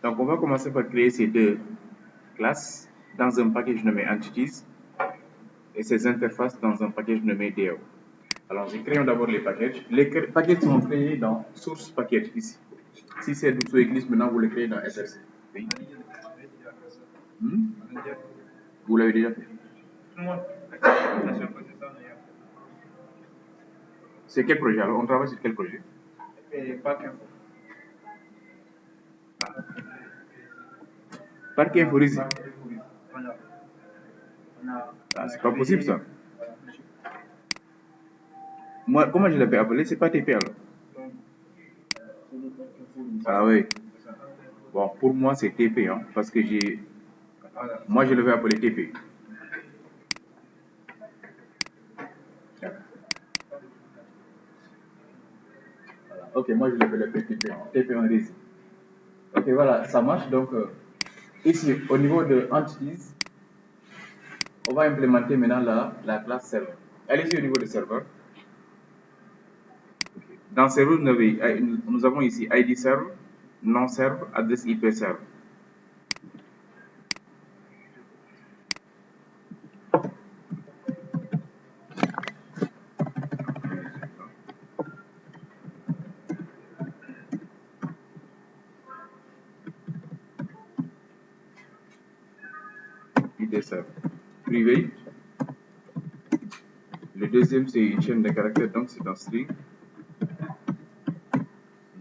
Donc, on va commencer par créer ces deux classes dans un package nommé entities et ces interfaces dans un package nommé DAO. Alors, nous créons d'abord les packages. Les packages sont créés dans source package ici. Si c'est sous Eclipse, maintenant vous le créez dans SRC. Oui. Vous l'avez déjà fait. C'est quel projet? Alors, on travaille sur quel projet? Parc Inforisi. Ah, c'est pas possible ça. Moi, comment je l'avais appelé? C'est pas TP alors. Ah oui. Bon, pour moi, c'est TP, hein, parce que j'ai. Moi, je l'avais appelé TP. Ok, moi, je l'appelle TP, TP en rési. Ok, voilà, ça marche. Donc, ici, au niveau de entities, on va implémenter maintenant la classe serveur. Allez-y au niveau de serveur. Dans serveur, nous avons ici ID serve, non serve, adresse IP serve. ID serve. Privé. Le deuxième, c'est une chaîne de caractères, donc c'est un string.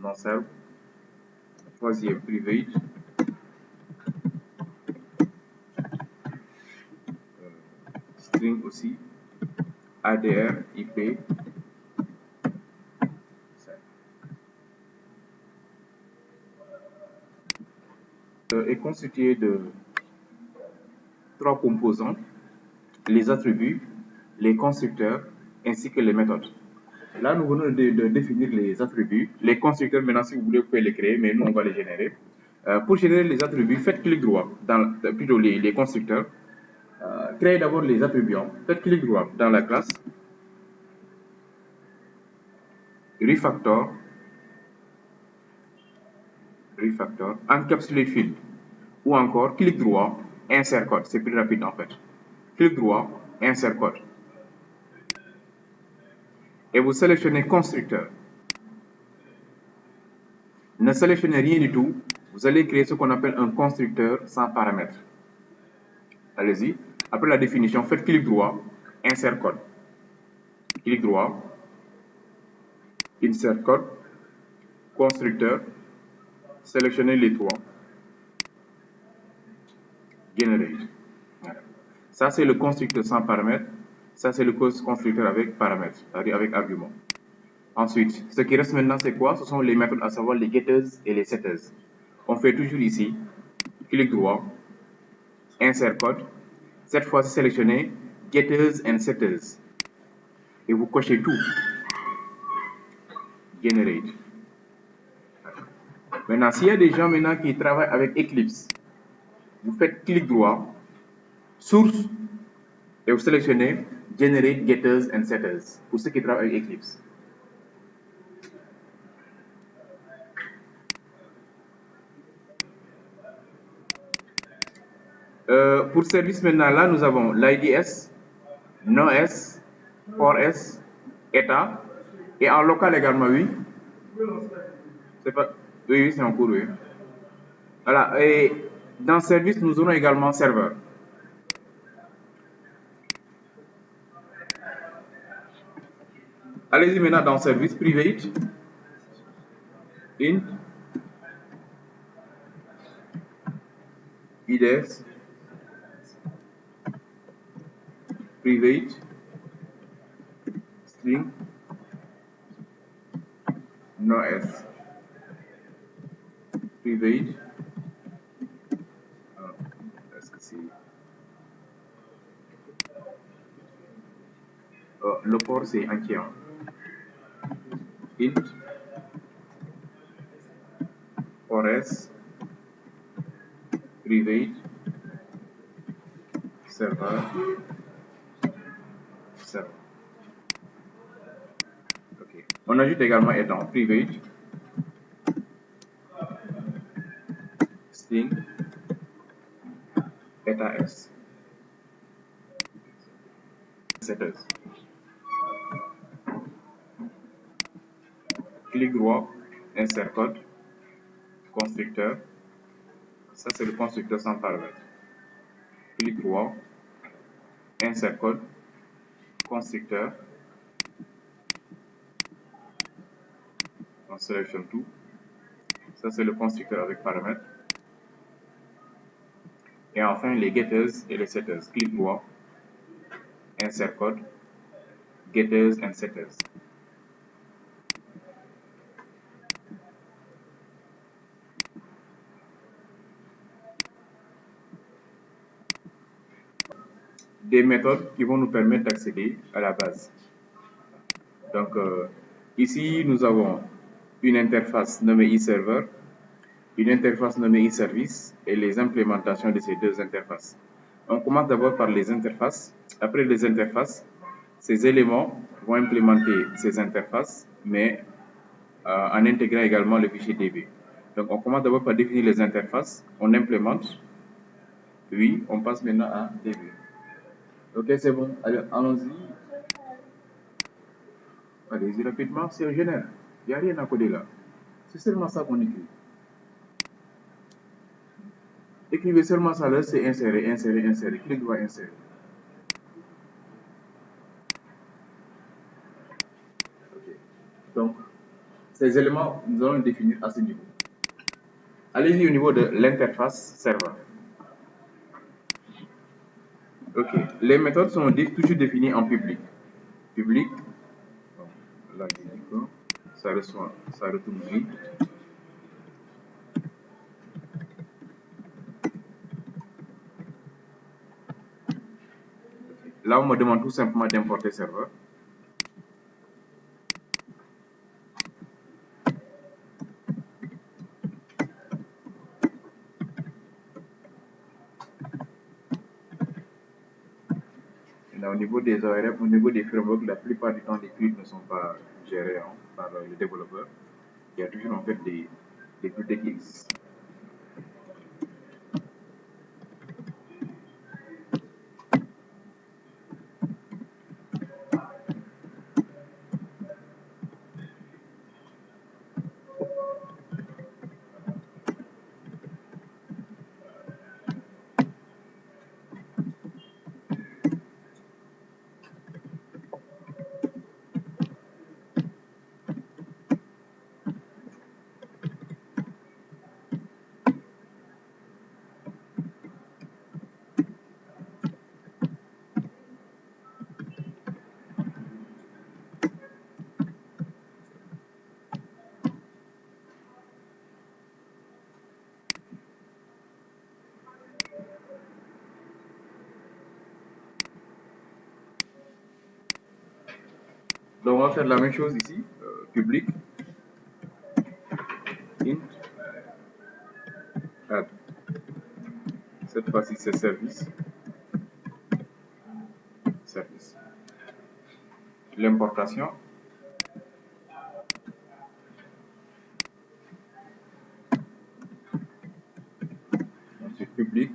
Non serve. Troisième, private. String aussi. ADR, IP. Est constitué de trois composants, les attributs, les constructeurs, ainsi que les méthodes. Là, nous venons de définir les attributs. Les constructeurs, maintenant, si vous voulez, vous pouvez les créer, mais nous, on va les générer. Pour générer les attributs, faites clic droit, plutôt les constructeurs. Créez d'abord les attributs. Faites clic droit dans la classe. Refactor. Encapsulate field. Ou encore, clic droit, insert code. C'est plus rapide en fait. Clic droit, insert code. Et vous sélectionnez constructeur. Ne sélectionnez rien du tout. Vous allez créer ce qu'on appelle un constructeur sans paramètres. Allez-y. Après la définition, faites clic droit, insert code. Clic droit, insert code, constructeur, sélectionnez les trois, generate. Voilà. Ça, c'est le constructeur sans paramètres. Ça, c'est le constructeur avec paramètres, c'est-à-dire avec arguments. Ensuite, ce qui reste maintenant, c'est quoi? Ce sont les méthodes, à savoir les getters et les setters. On fait toujours ici, clic droit, insert code. Cette fois-ci, sélectionnez getters and setters. Et vous cochez tout. Generate. Maintenant, s'il y a des gens maintenant qui travaillent avec Eclipse, vous faites clic droit, source, et vous sélectionnez Generate Getters and Setters pour ceux qui travaillent avec Eclipse. Pour service maintenant, là, nous avons l'IDS, NoS, ForS, ETA, et en local également, oui. C'est pas... Oui, c'est en cours, oui. Voilà, et dans service, nous aurons également serveur. Allez-y maintenant dans service private, int, IDS, private, string, NoS, private, est-ce que c'est... le port c'est entier. Int, ForS, private, server, server. Ok. On ajoute également étant private, string état S. Setters. Clic droit, insert code, constructeur. Ça, c'est le constructeur sans paramètre. Clic droit, insert code, constructeur. On sélectionne tout. Ça, c'est le constructeur avec paramètres. Et enfin, les getters et les setters. Clic droit, insert code, getters and setters. Des méthodes qui vont nous permettre d'accéder à la base. Donc, ici, nous avons une interface nommée eServer, une interface nommée eService et les implémentations de ces deux interfaces. On commence d'abord par les interfaces. Après les interfaces, ces éléments vont implémenter ces interfaces, mais en intégrant également le fichier DB. Donc, on commence d'abord par définir les interfaces, on implémente, puis on passe maintenant à DB. Ok, c'est bon. Allez, allons-y. Allez-y rapidement, c'est un génère. Il n'y a rien à coder là. C'est seulement ça qu'on écrit. Écrivez seulement ça là, c'est insérer, insérer, insérer. Clic droit, insérer. Ok. Donc, ces éléments, nous allons les définir à ce niveau. Allez-y au niveau de l'interface serveur. Ok. Les méthodes sont toujours définies en public. Public. Là, ça reçoit, ça retourne vide. Là, on me demande tout simplement d'importer serveur. Là, au niveau des ORM, au niveau des frameworks, la plupart du temps, les scripts ne sont pas gérés par le développeur. Il y a toujours en fait des bibliothèques qui existent. Donc, on va faire la même chose ici, public, int, add. Cette fois-ci, c'est service, service. L'importation. Ensuite, public.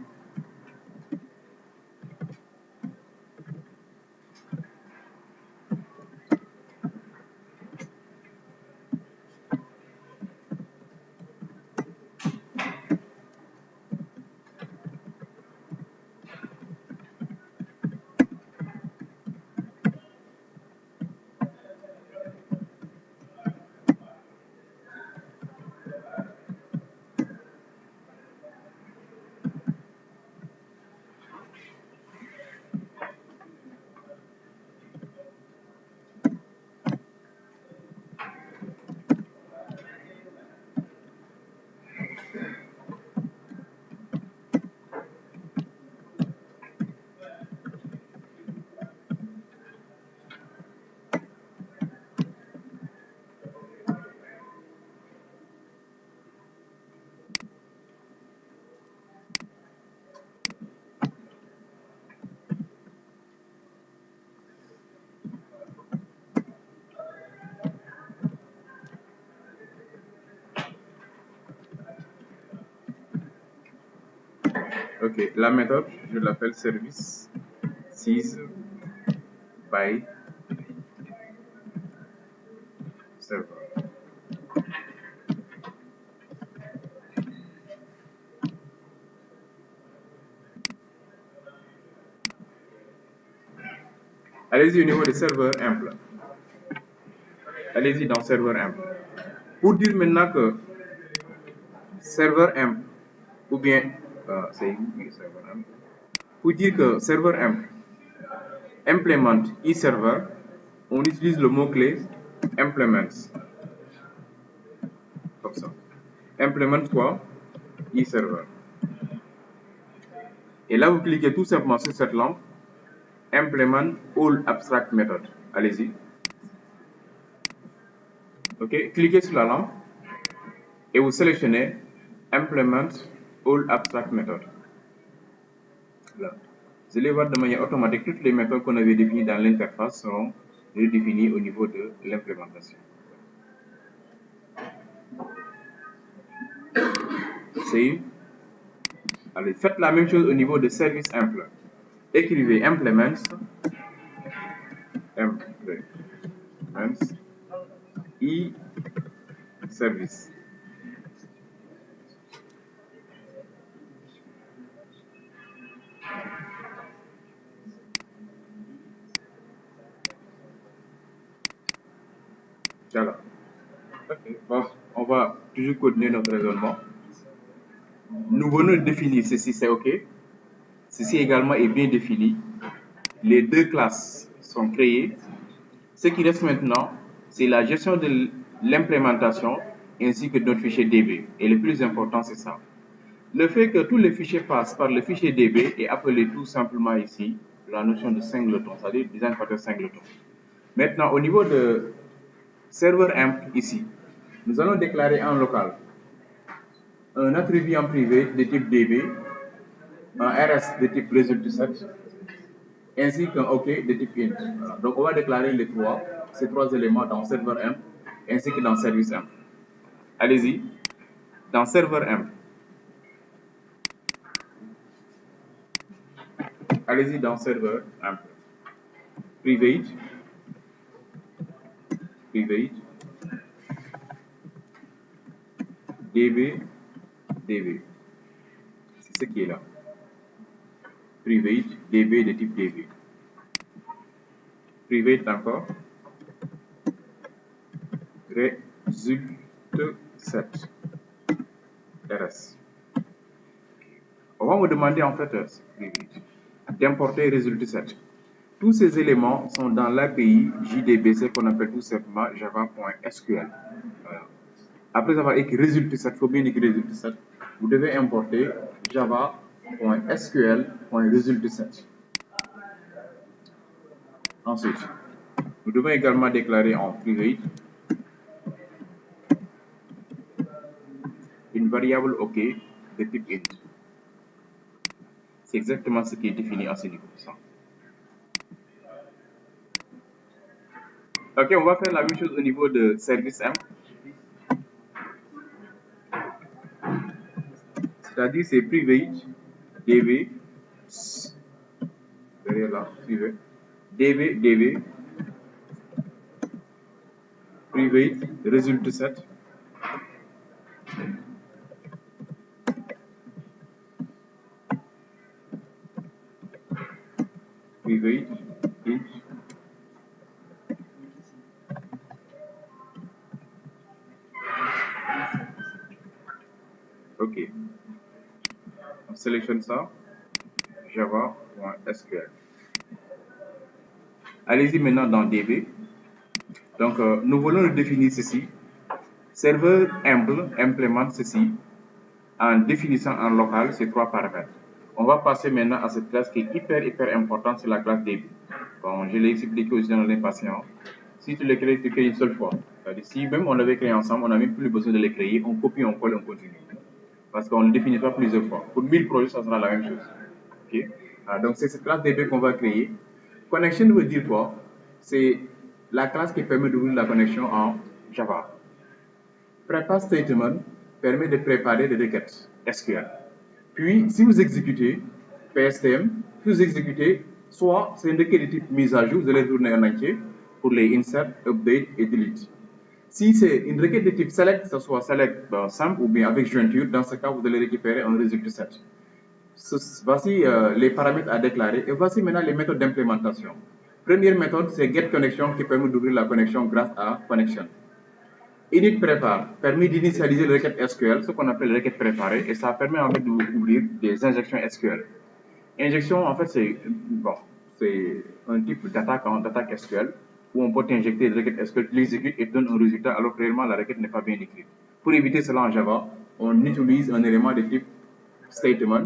Ok, la méthode, je l'appelle service sys by server. Allez-y au niveau des serveurs imp. Allez-y dans serveur imp. Pour dire maintenant que serveur imp, ou bien, c'est serveur imp. Pour dire que serveur imp implement e-server, on utilise le mot-clé implements. Comme ça. Implement quoi? E-server. Et là, vous cliquez tout simplement sur cette lampe. Implement all abstract method. Allez-y. Ok, cliquez sur la lampe et vous sélectionnez Implement all abstract method. Là. Vous allez voir de manière automatique toutes les méthodes qu'on avait définies dans l'interface seront redéfinies au niveau de l'implémentation. Save. Allez, faites la même chose au niveau de service impl. Écrivez implements e-service. Voilà. Okay. Bon, on va toujours continuer notre raisonnement. Nous venons de définir ceci, c'est OK. Ceci également est bien défini. Les deux classes sont créées. Ce qui reste maintenant, c'est la gestion de l'implémentation ainsi que de notre fichier DB. Et le plus important, c'est ça. Le fait que tous les fichiers passent par le fichier DB est appelé tout simplement ici la notion de singleton, c'est-à-dire design pattern singleton. Maintenant, au niveau de serveur imp ici, nous allons déclarer en local un attribut en privé de type DB, un RS de type result7, ainsi qu'un OK de type int. Voilà. Donc, on va déclarer ces trois éléments dans serveur imp, ainsi que dans service imp. Allez-y, dans serveur imp. Allez-y dans serveur imp. Private, DB, c'est ce qui est là. Private, DB de type DB. Private encore. Result7. RS. On va me demander en fait d'importer result7. Tous ces éléments sont dans l'API JDBC qu'on appelle tout simplement java.sql. Voilà. Après avoir écrit result7, il faut bien écrire result7, vous devez importer java.sql.result7. Ensuite, nous devons également déclarer en private une variable OK de type int. C'est exactement ce qui est défini à ce niveau. Ok, on va faire la même chose au niveau de service imp. C'est-à-dire c'est private db derrière là, suivez, db private result7 private int. Ok, on sélectionne ça, java.sql. Allez-y maintenant dans DB. Donc, nous voulons le définir ceci. Serveur implémente ceci en définissant en local ces trois paramètres. On va passer maintenant à cette classe qui est hyper importante, c'est la classe DB. Bon, je l'ai expliqué aussi dans les patients. Si tu les crées, tu crées une seule fois. Si même on avait créé ensemble, on n'a même plus besoin de les créer, on copie, on colle, on continue. Parce qu'on ne le définit pas plusieurs fois. Pour 1000 projets, ça sera la même chose. Okay? Donc, c'est cette classe DB qu'on va créer. Connection veut dire quoi? C'est la classe qui permet d'ouvrir la connexion en Java. Prepare statement permet de préparer des requêtes SQL. Puis, si vous exécutez PSTM, si vous exécutez, soit c'est une requête de type mise à jour, vous allez tourner en entier pour les insert, update et delete. Si c'est une requête de type select, que ce soit select simple ou bien avec jointure, dans ce cas, vous allez récupérer un résultat set. Voici les paramètres à déclarer et voici maintenant les méthodes d'implémentation. Première méthode, c'est getConnection qui permet d'ouvrir la connexion grâce à connection. Init prépare permet d'initialiser le requête SQL, ce qu'on appelle requête préparée, et ça permet en fait d'ouvrir des injections SQL. Injection, en fait, c'est un type d'attaque SQL où on peut injecter une requête SQL qui l'exécute et donne un résultat alors que réellement la requête n'est pas bien écrite. Pour éviter cela en Java, on utilise un élément de type statement,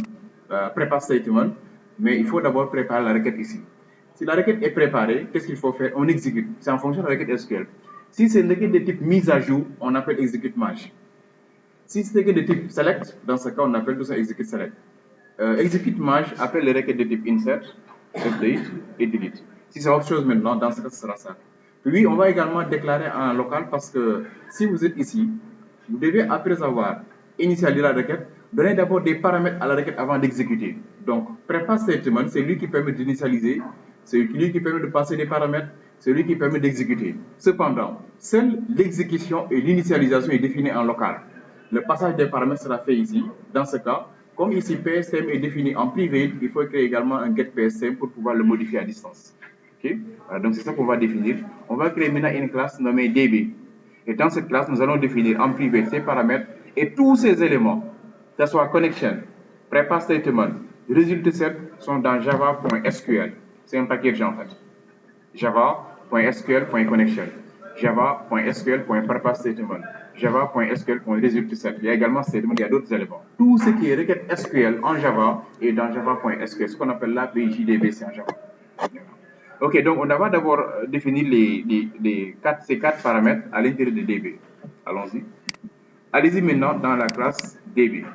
prepare statement, mais il faut d'abord préparer la requête ici. Si la requête est préparée, qu'est-ce qu'il faut faire? On exécute. C'est en fonction de la requête SQL. Si c'est une requête de type mise à jour, on appelle execute merge. Si c'est une requête de type select, dans ce cas, on appelle tout ça execute select. Execute merge appelle les requêtes de type insert, update et delete. Si c'est autre chose maintenant, dans ce cas, ce sera ça. Puis, on va également déclarer en local parce que si vous êtes ici, vous devez, après avoir initialisé la requête, donner d'abord des paramètres à la requête avant d'exécuter. Donc, prepare statement, c'est lui qui permet d'initialiser, c'est lui qui permet de passer des paramètres, c'est lui qui permet d'exécuter. Cependant, seule l'exécution et l'initialisation est définie en local. Le passage des paramètres sera fait ici. Dans ce cas, comme ici PSTM est défini en privé, il faut créer également un getPSTM pour pouvoir le modifier à distance. Okay? Donc c'est ça qu'on va définir. On va créer maintenant une classe nommée DB. Et dans cette classe, nous allons définir en privé ces paramètres et tous ces éléments, que ce soit connection, prepare statement, résultat set, sont dans java.sql. C'est un package en fait. java.sql.connection, java.sql.prepare statement, java.sql.result set. Il y a également statement, il y a d'autres éléments. Tout ce qui est requête SQL en Java est dans java.sql, ce qu'on appelle l'API JDBC en Java. Ok, donc on va d'abord définir ces quatre paramètres à l'intérieur de DB. Allons-y. Allez-y maintenant dans la classe DB.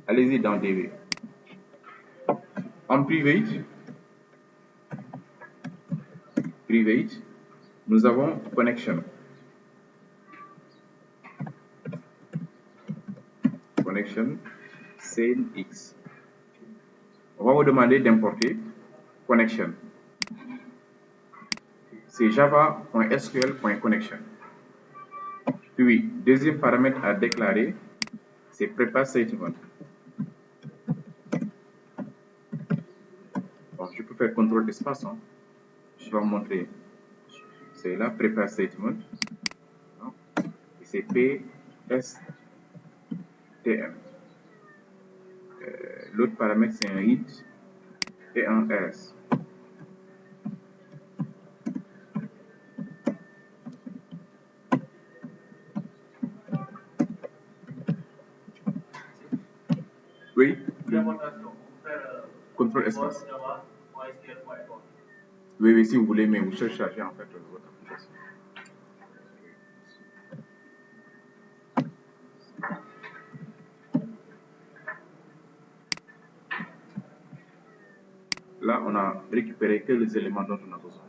Allez-y dans DB. En private, nous avons connection. Connection, same X. On va vous demander d'importer connection. C'est java.sql.connection. Puis, deuxième paramètre à déclarer, c'est prepare statement. Bon, je peux faire contrôle d'espace. Hein. Je vais vous montrer. C'est là, prepare statement. Et c'est PSTM. L'autre paramètre, c'est un int et un s. Oui. Contrôle espace. Oui, oui, si vous voulez, mais vous cherchez en fait votre application. Là, on a récupéré que les éléments dont on a besoin.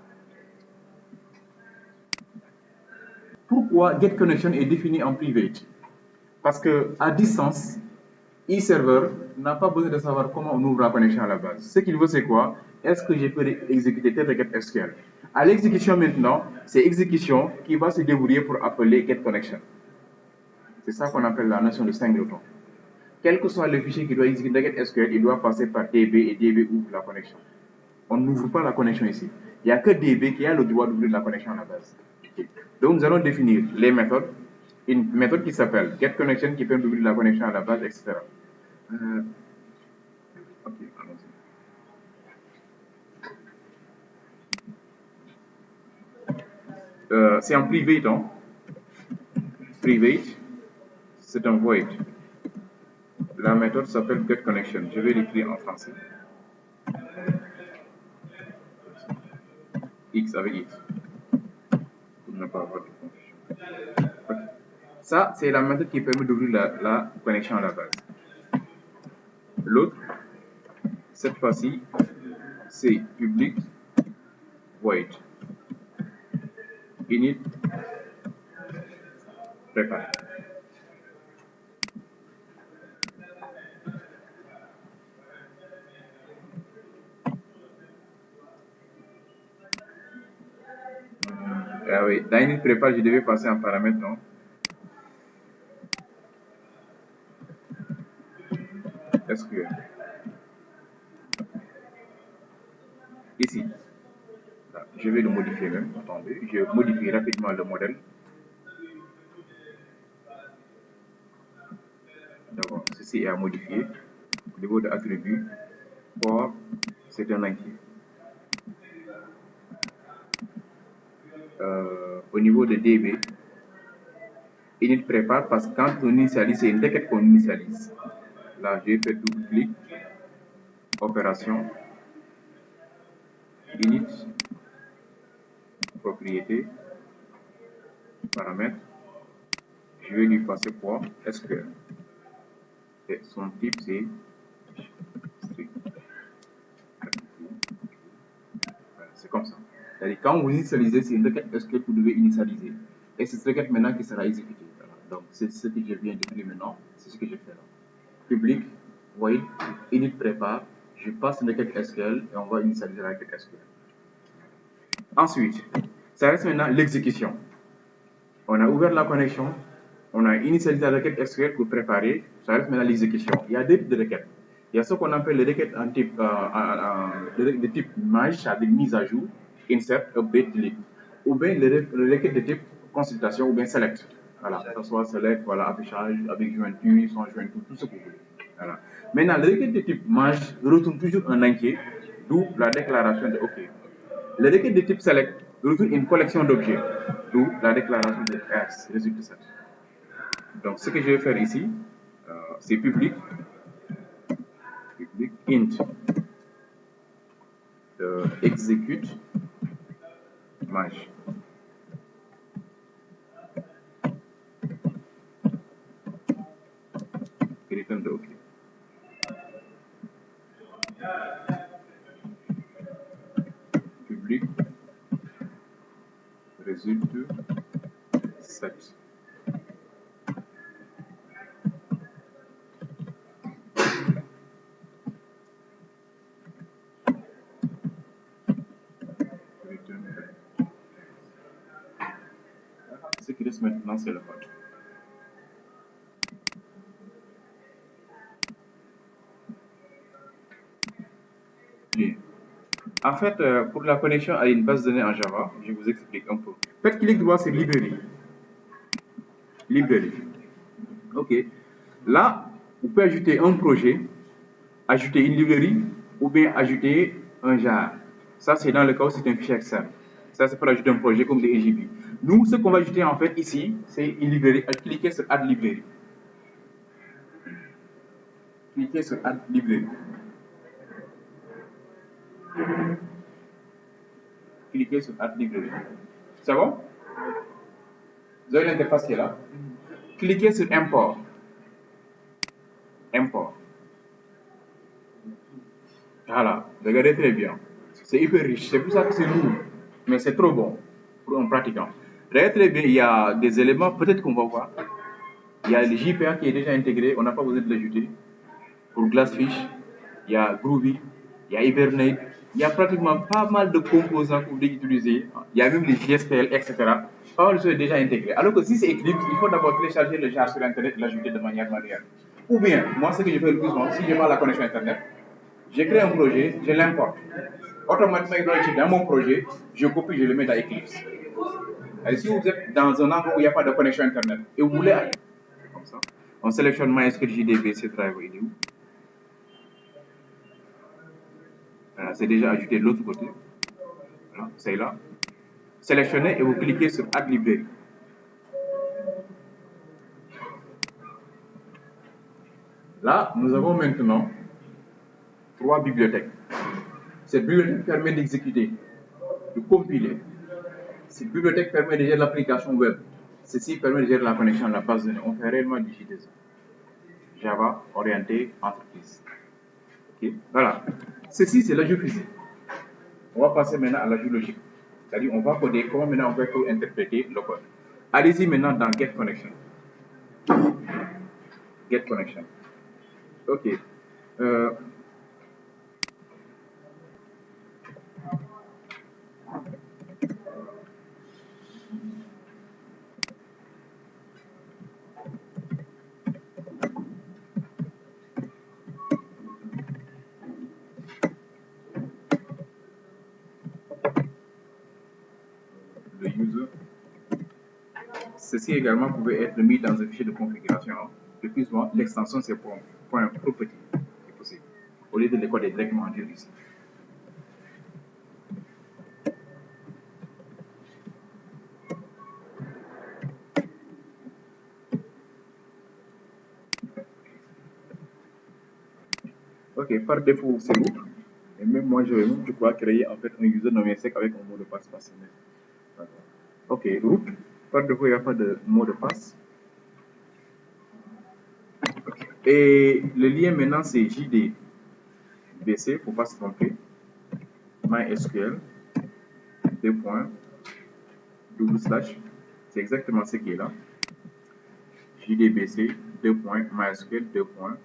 Pourquoi getConnection est défini en private? Parce que à distance, eServer n'a pas besoin de savoir comment on ouvre la connexion à la base. Ce qu'il veut, c'est quoi? Est-ce que je peux exécuter telle requête SQL? À l'exécution maintenant, c'est exécution qui va se débrouiller pour appeler getConnection. C'est ça qu'on appelle la notion de singleton. Quel que soit le fichier qui doit exécuter une requête SQL, il doit passer par DB et DB ouvre la connexion. On n'ouvre pas la connexion ici. Il n'y a que DB qui a le droit d'ouvrir la connexion à la base. Donc nous allons définir les méthodes. Une méthode qui s'appelle getConnection qui permet d'ouvrir la connexion à la base, etc. Ok, allons-y. C'est en private, hein? Private, c'est un void. La méthode s'appelle getConnection. Je vais l'écrire en français. X avec X. Pour ne pas avoir de confusion. Okay. Ça, c'est la méthode qui permet d'ouvrir la connexion à la base. L'autre, cette fois-ci, c'est public void init prepare. Ah oui, dans une prépare, je devais passer en paramètre, non? SQL. Ici, là, je vais le modifier même. Attendez, je modifie rapidement le modèle. D'abord, ceci est à modifier. Au niveau de attribut, port, c'est un inquiet. Au niveau de DB, init prépare parce que quand on initialise, c'est une requête qu'on initialise. Là, j'ai fait double-clic, opération, init, propriété, paramètre. Je vais lui passer quoi? SQL. Et son type, c'est strict. C'est comme ça. C'est-à-dire, quand vous initialisez, c'est une requête SQL que vous devez initialiser. Et c'est cette requête maintenant qui sera exécutée. Voilà. Donc, c'est ce que je viens d'écrire maintenant. C'est ce que je fais là. Public, void, init prépare. Je passe une requête SQL et on va initialiser la requête SQL. Ensuite, ça reste maintenant l'exécution. On a ouvert la connexion, on a initialisé la requête SQL pour préparer, ça reste maintenant l'exécution. Il y a deux types de requêtes. Il y a ce qu'on appelle les requêtes de type merge, c'est-à-dire mise à jour, insert, update, delete. Ou bien les requêtes de type consultation ou bien select. Voilà, que ce soit select, voilà, affichage avec jointure, sans jointure, tout ce que vous voulez. Voilà. Maintenant, les requêtes de type merge retournent toujours un entier, d'où la déclaration de OK. Les requêtes de type select retournent une collection d'objets, d'où la déclaration de S, résulte de ça. Donc, ce que je vais faire ici, c'est public int execute merge. Return de OK. Public résulte 7. Ce qui reste maintenant, c'est le code. Bien. En fait, pour la connexion à une base de données en Java, je vous explique un peu. Faites clic droit sur librairie. Librairie. OK. Là, vous pouvez ajouter un projet, ajouter une librairie ou bien ajouter un jar. Ça, c'est dans le cas où c'est un fichier Excel. Ça, c'est pour ajouter un projet comme des EGB. Nous, ce qu'on va ajouter en fait ici, c'est une librairie. Cliquez sur Add Librairie. Cliquez sur Add Librairie. Cliquez sur Add Librairie. C'est bon? Vous avez l'interface qui est là. Cliquez sur Import. Import. Voilà, regardez très bien. C'est hyper riche. C'est pour ça que c'est lourd. Mais c'est trop bon pour un pratiquant. Regardez très bien, il y a des éléments, peut-être qu'on va voir. Il y a le JPA qui est déjà intégré, on n'a pas besoin de l'ajouter. Pour Glassfish, il y a Groovy, il y a Hibernate, il y a pratiquement pas mal de composants que vous pouvez utiliser. Il y a même les GSPL, etc. Pas mal de choses déjà intégrées. Alors que si c'est Eclipse, il faut d'abord télécharger le jar sur Internet et l'ajouter de manière manuelle. Ou bien, moi, ce que je fais le plus souvent, si je n'ai pas la connexion Internet, je crée un projet, je l'importe. Automatiquement, dans mon projet, je copie, je le mets dans Eclipse. Et si vous êtes dans un endroit où il n'y a pas de connexion Internet et vous voulez aller, comme ça, on sélectionne MySQL JDB, ce driver, il est où? Voilà, c'est déjà ajouté de l'autre côté. Voilà, c'est là. Sélectionnez et vous cliquez sur Add Librairie. Là, nous avons maintenant 3 bibliothèques. Cette bibliothèque permet d'exécuter, de compiler. Cette bibliothèque permet de gérer l'application web. Ceci permet de gérer la connexion à la base de données. On fait réellement du JDZ. Java orienté entreprise. Okay. Voilà. Ceci, c'est l'ajout physique. On va passer maintenant à l'ajout logique. C'est-à-dire, on va coder comment maintenant on peut interpréter le code. Allez-y maintenant dans Get Connection. Get Connection. OK. user. Ceci également pouvait être mis dans un fichier de configuration. Le plus souvent, l'extension c'est point property, c'est possible, au lieu de les coder directement en dur ici. Ok, par défaut c'est root. Et même moi je crois créer en fait un user nommé sec avec un mot de passe personnel. Ok, root. Par défaut il n'y a pas de mot de passe. Okay. Et le lien maintenant c'est JDBC, il ne faut pas se tromper. MySQL, deux points, double slash, c'est exactement ce qui est là. JDBC, deux points, MySQL, deux points,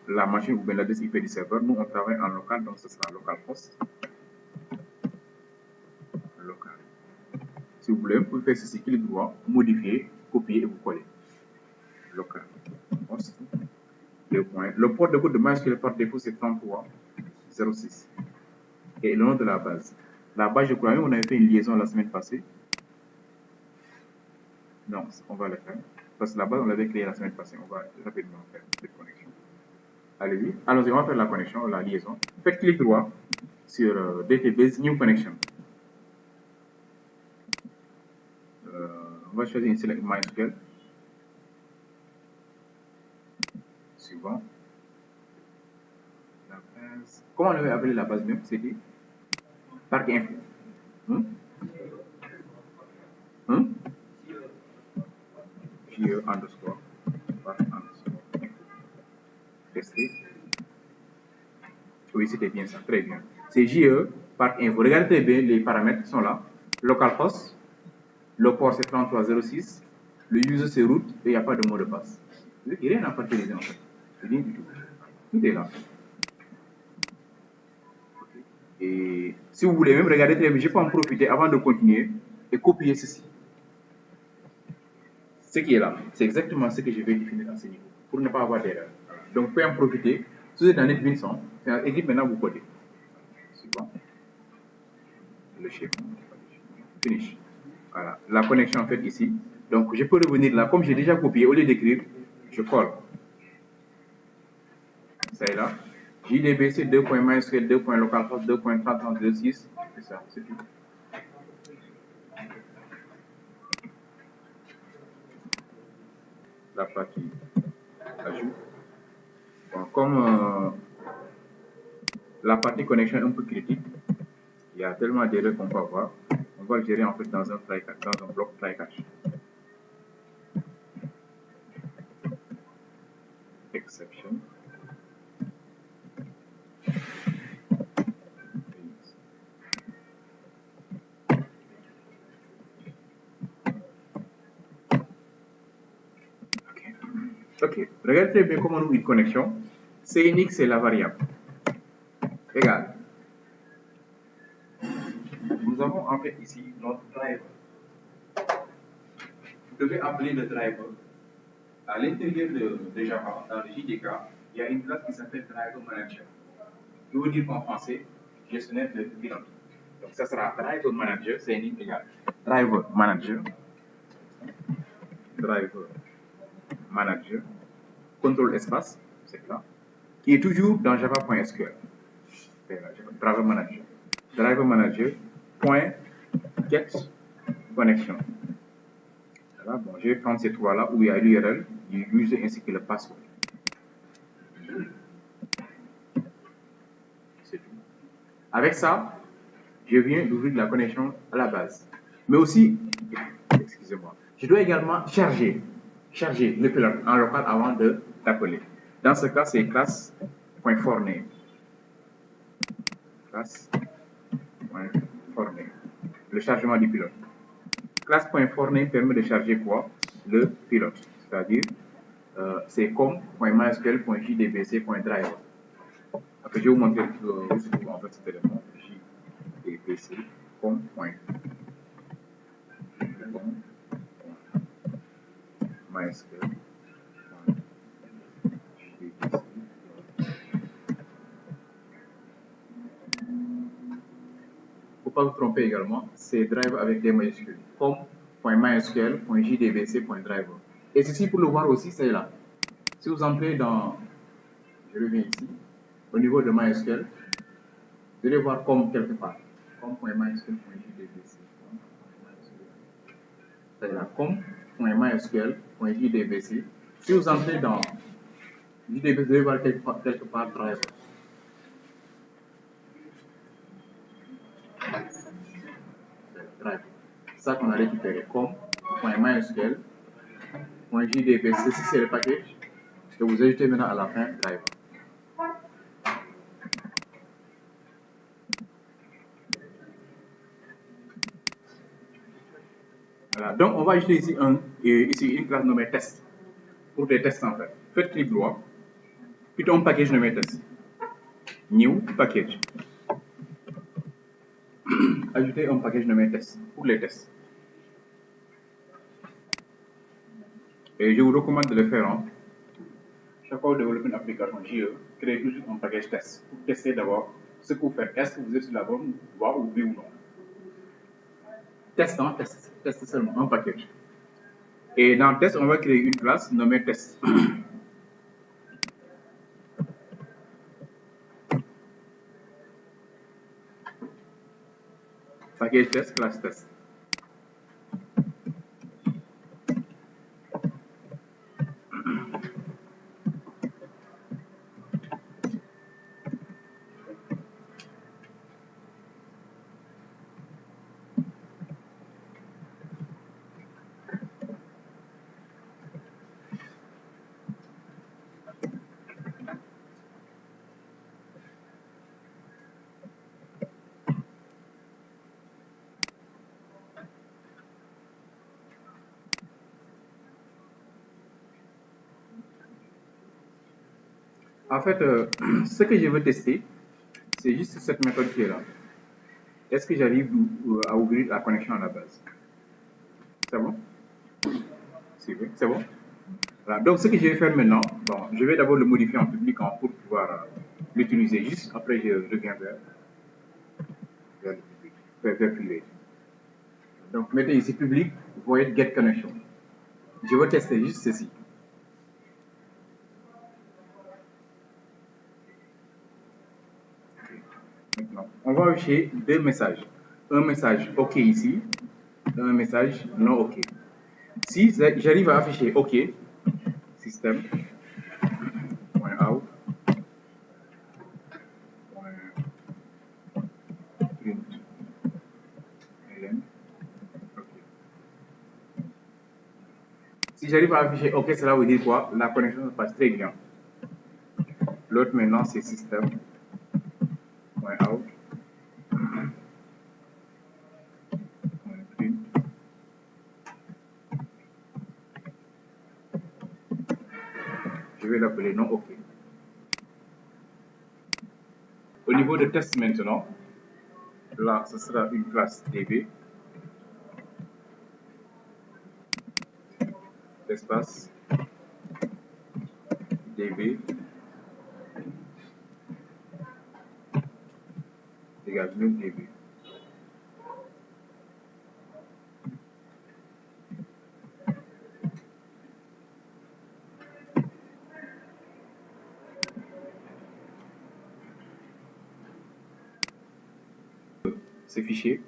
la machine ou bien l'adresse IP du serveur. Nous on travaille en local, donc ce sera localhost. Local. Si vous voulez, vous pouvez faire ceci, clic droit, modifier, copier et vous coller. Local. Host. Deux points. Le port de code de MySQL par défaut c'est 3306. Et le nom de la base. La base, je crois, on avait fait une liaison la semaine passée. Non, on va le faire. Parce que la base, on l'avait créée la semaine passée. On va rapidement faire cette connexion. Allez-y. Allons-y, on va faire la connexion, la liaison. Faites clic droit sur Database New Connection. On va choisir une select MySQL. Suivant. La base. Comment on avait appelé la base même? C'était Parc Info. JE underscore Parc underscore Info. Tester. Oui, c'était bien ça, très bien. C'est JE Parc Info. Regardez très bien, les paramètres sont là. Localhost, le port c'est 3306, le user c'est root et il n'y a pas de mot de passe. Il n'y a rien à factoriser en fait. Rien du tout. Tout est là. Et si vous voulez même regarder très bien, je peux en profiter avant de continuer et copier ceci. Ce qui est là, c'est exactement ce que je vais définir à ce niveau pour ne pas avoir d'erreur. Donc, vous pouvez en profiter. Si vous êtes dans NetBeans, écrivez maintenant vous codez. Suivant. Le schéma. Finish. Voilà. La connexion en fait ici. Donc, je peux revenir là. Comme j'ai déjà copié, au lieu d'écrire, je colle. Ça est là. JDBC 2.MySQL 2.localhost 2.3326. C'est ça, c'est tout. La partie ajout. Bon, comme la partie connexion est un peu critique, il y a tellement d'erreurs qu'on peut avoir. On va le gérer en fait dans un bloc try catch. Exception. Ok, regardez bien comment on ouvre une connexion. CNX c'est la variable. Égal. Nous avons en fait ici notre driver. Vous devez appeler le driver. À l'intérieur de Java, dans le JDK, il y a une classe qui s'appelle Driver Manager. Qui veut dire en français gestionnaire de pilote. Donc ça sera Driver Manager, CNX égal. Driver Manager. Driver Manager. Contrôle espace, c'est là. Qui est toujours dans java.sql. Driver Manager. Driver Manager. Point get connection. Voilà, bon, je vais prendre ces trois-là où il y a l'URL, du user ainsi que le password. C'est tout. Avec ça, je viens d'ouvrir la connexion à la base. Mais aussi, excusez-moi, je dois également charger le pilote en local avant de l'appeler. Dans ce cas, c'est class.forName. Class.forName. Le chargement du pilote. Class.forName permet de charger quoi? Le pilote. C'est-à-dire, c'est com.mysql.jdbc.driver. Après, je vais vous montrer où se trouve en fait cet élément. jdbc com.mysql. Faut pas pas vous tromper également, c'est driver avec des majuscules, comme .mysql, .jdbc, .driver. Et ceci, pour le voir aussi, c'est là. Si vous entrez dans, je reviens ici, au niveau de MySQL, vous allez voir comme quelque part, comme .mysql, .jdbc, c'est là, comme .mysql, .jdbc. Si vous entrez dans JDBC, vous allez voir quelque part driver. Driver. C'est ça qu'on a récupéré comme .mysql, .jdbc. Ceci, c'est le package que vous ajoutez maintenant à la fin driver. Voilà. Donc, on va ajouter ici, une classe nommée test pour des tests en fait. Faites clic droit, puis un package nommé test. New package. Ajoutez un package nommé test pour les tests. Et je vous recommande de le faire. Hein. Chaque fois que vous développez une application JE, créez toujours un package test pour tester d'abord ce que vous faites. Est-ce que vous êtes sur la bonne voie ou oui ou non? Test, hein, test seulement, un package. Et dans test, on va créer une classe nommée test. Package test, classe test. En fait, ce que je veux tester, c'est juste cette méthode qui est là. Est-ce que j'arrive à ouvrir la connexion à la base? C'est bon? C'est bon? Voilà. Donc, ce que je vais faire maintenant, bon, je vais d'abord le modifier en public pour pouvoir l'utiliser. Juste après, je reviens vers le public, vers privé. Donc, mettez ici public, void get connection. Je vais tester juste ceci. Maintenant, on va afficher deux messages. Un message OK ici, un message non OK. Si j'arrive à afficher OK, système, .out, .print, ln, OK. Si j'arrive à afficher OK, cela veut dire quoi? La connexion se passe très bien. L'autre maintenant, c'est système, .out, .print. Je vais l'appeler non OK. Au niveau de test maintenant, là, ce sera une classe DB, espace, DB, égale 9 DB. Ce fichier,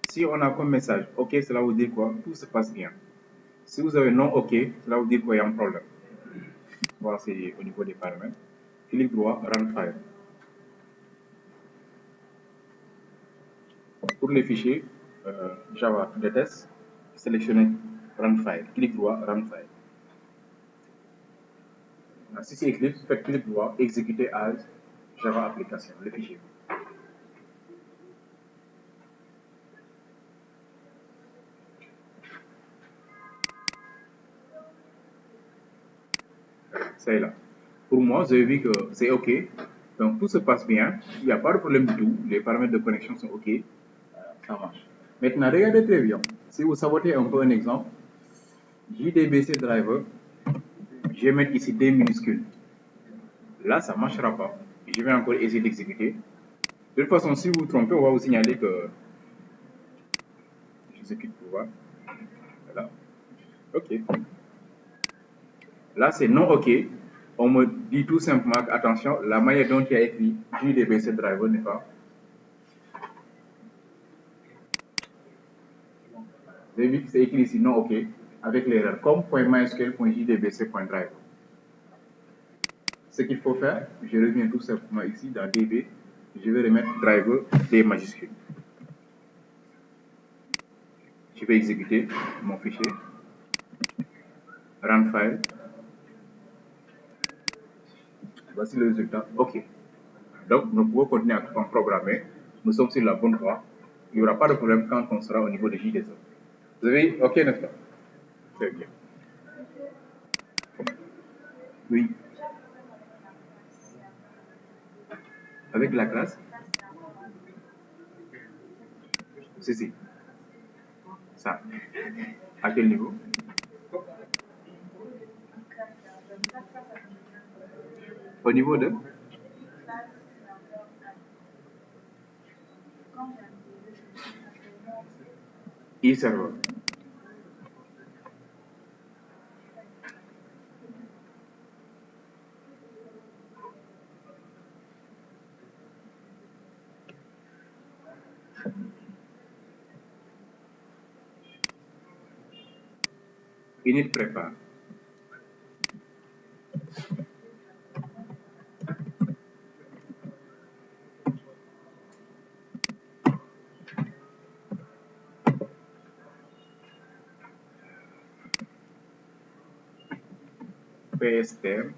si on a comme message OK, cela veut dire quoi? Tout se passe bien. Si vous avez non OK, cela veut dire qu'il y a un problème. Voilà, c'est au niveau des paramètres. Clic droit, run file. Pour les fichiers Java de test, sélectionnez run file. Clic droit, run file. Si c'est Eclipse, faites clic droit, exécuter as Java application, le fichier. C'est là. Pour moi, vous avez vu que c'est OK. Donc tout se passe bien. Il n'y a pas de problème du tout. Les paramètres de connexion sont OK. Ça marche. Maintenant, regardez très bien. Si vous sabotez un peu un exemple, JDBC driver, je vais mettre ici des minuscules. Là, ça ne marchera pas. Je vais encore essayer d'exécuter. De toute façon, si vous vous trompez, on va vous signaler que Exécute pour voir. Voilà. OK. Là, c'est non OK. On me dit tout simplement que, attention, la manière dont il y a écrit JDBC driver n'est pas. Vous avez vu que c'est écrit ici non OK avec l'erreur comme .mysql.jdbc.driver. Ce qu'il faut faire, je reviens tout simplement ici dans DB, je vais remettre driver D majuscule. Je vais exécuter mon fichier, run file. Voici le résultat. OK. Donc, nous pouvons continuer à programmer. Nous sommes sur la bonne voie. Il n'y aura pas de problème quand on sera au niveau de JDBC. Vous avez OK, n'est-ce pas? Très bien. Oui. Avec la classe? C'est. Ça. À quel niveau? Au niveau de e-server. Init prépare. PSTM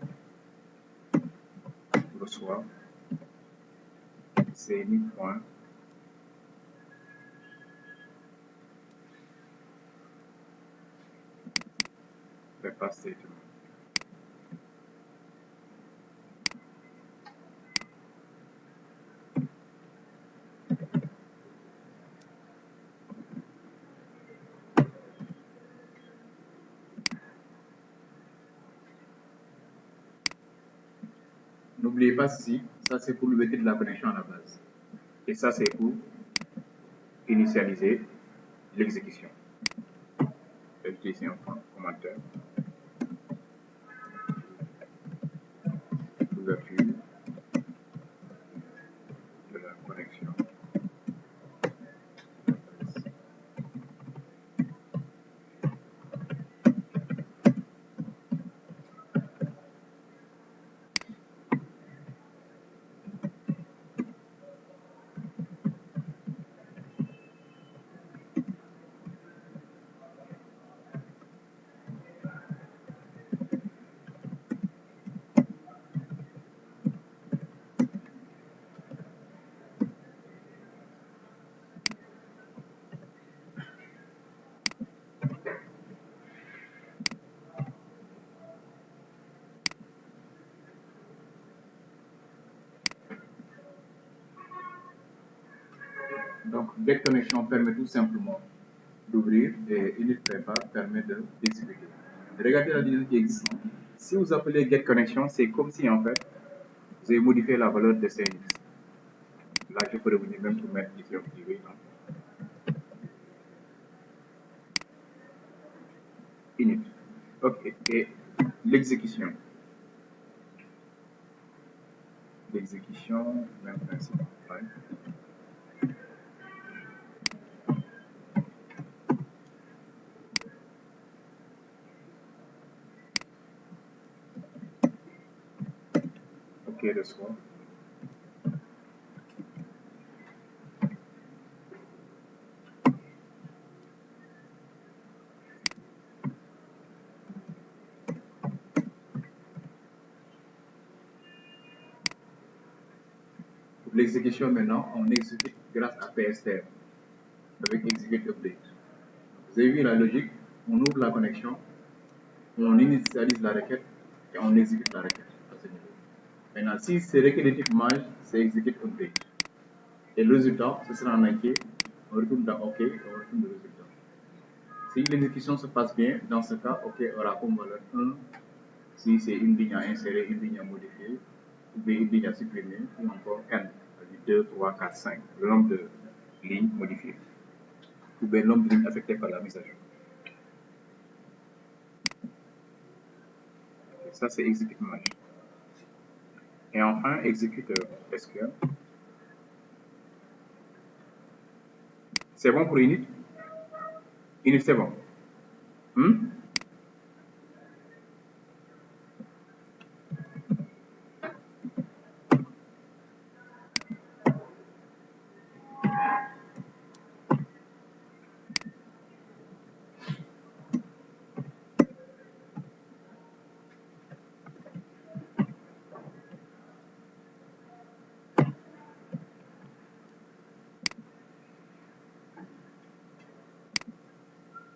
reçoit CNI point prépare statement. N'oubliez pas ceci, ça c'est pour l'ouverture de la connexion à la base. Et ça c'est pour initialiser l'exécution. Ajouter ici un commentaire. Ouverture de la connexion. Donc, get connexion permet tout simplement d'ouvrir et init prépare permet d'exécuter. Regardez la dynamique existante. Si vous appelez get connexion, c'est comme si en fait vous avez modifié la valeur de CNX. Là, je peux revenir même pour mettre ici en privé. Init. OK. Et l'exécution. L'exécution, même principe. Ouais. OK, le soir. Pour l'exécution maintenant, on exécute grâce à PSTM avec execute update. Vous avez vu la logique? On ouvre la connexion, on initialise la requête et on exécute la requête à ce niveau. Maintenant, si c'est requêtif merge, c'est execute update. Et le résultat, ce sera en entier. On retourne dans OK et on retourne le résultat. Si l'exécution se passe bien, dans ce cas, OK aura comme valeur 1. Si c'est une ligne à insérer, une ligne à modifier, ou bien une ligne à supprimer, ou encore 4, 2, 3, 4, 5, le nombre de lignes modifiées. ou bien nombre de lignes affectées par la mise à jour. Okay, ça, c'est exécute manage. Et enfin, exécute SQL. C'est bon pour init? Init, c'est bon.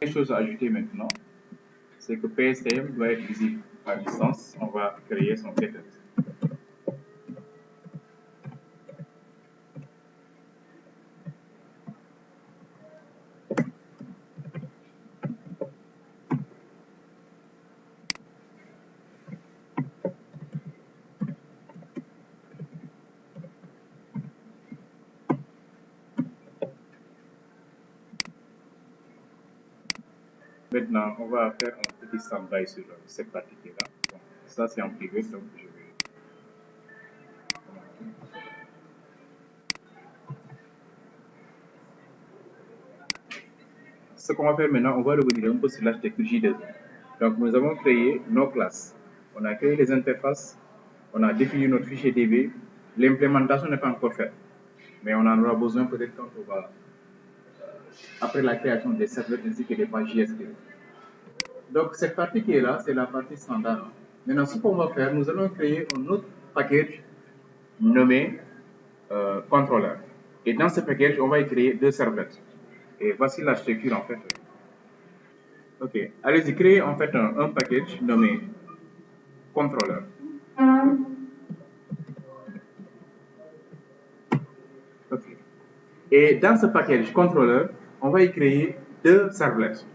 Une chose à ajouter maintenant, c'est que PSTM doit être visible à distance. On va créer son getter. Maintenant, on va faire un petit stand-by sur cette partie-là. Bon, ça, c'est en privé, donc je vais... Ce qu'on va faire maintenant, on va revenir un peu sur l'architecture J2E. Donc, nous avons créé nos classes. On a créé les interfaces. On a défini notre fichier DB. L'implémentation n'est pas encore faite. Mais on en aura besoin peut-être quand on va... après la création des serveurs ainsi que des pages JSQL. Donc, cette partie qui est là, c'est la partie standard. Maintenant, ce qu'on va faire, nous allons créer un autre package nommé controller. Et dans ce package, on va y créer deux servlettes. Et voici l'architecture en fait. Ok, allez-y, créer en fait un package nommé controller. Ok. Et dans ce package controller, on va y créer deux servlettes.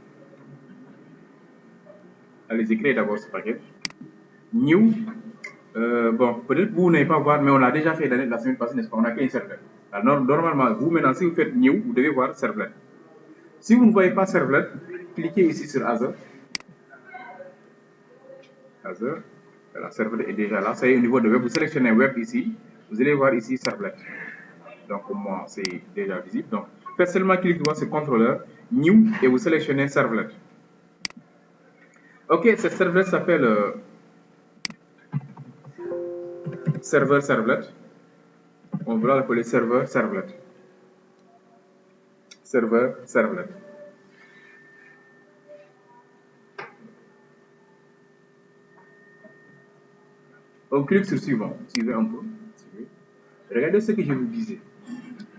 Allez-y, créer d'abord ce package. New. Bon, peut-être vous n'allez pas voir, mais on l'a déjà fait la semaine passée, n'est-ce pas? On a créé une servlet. Alors, normalement, vous maintenant, si vous faites new, vous devez voir servlet. Si vous ne voyez pas servlet, cliquez ici sur Other. Other. La servlet est déjà là. Ça y est, au niveau de web, vous sélectionnez web ici. Vous allez voir ici servlet. Donc, pour moi, c'est déjà visible. Donc, faites seulement clic droit sur contrôleur, new, et vous sélectionnez servlet. Ok, cette servlet s'appelle serveur servlet. On va l'appeler serveur servlet. Serveur servlet. On clique sur suivant. Suivez un peu. Suivez. Regardez ce que je vous disais.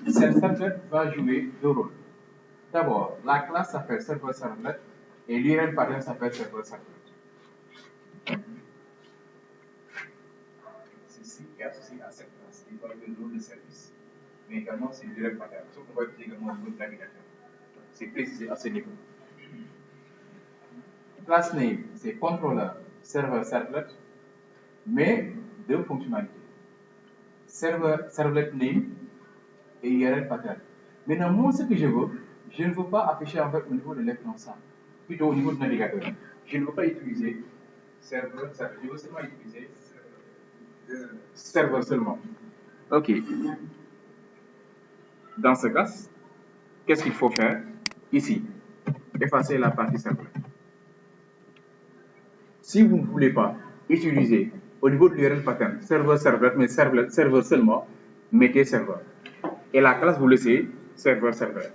Cette servlet va jouer deux rôles. D'abord, la classe s'appelle serveur servlet et l'URL pattern s'appelle serveur servlet. Ceci est associé à cette classe qui va jouer le rôle de service, mais également c'est l'URL pattern. Ce qu'on va utiliser également au niveau de navigateur. C'est précisé à ce niveau. Class name, c'est controller serveur servlet, mais deux fonctionnalités. Servlet name et URL pattern. Maintenant, moi, ce que je veux, je ne veux pas afficher en fait au niveau de l'écran ça, plutôt au niveau du navigateur. Je ne veux pas utiliser serveur, je veux seulement utiliser serveur seulement. Ok. Dans ce cas, qu'est-ce qu'il faut faire? Ici, effacer la partie serveur. Si vous ne voulez pas utiliser au niveau de l'URL pattern serveur servlet, mais serveur seulement, mettez serveur. Et la classe, vous laissez serveur servlet.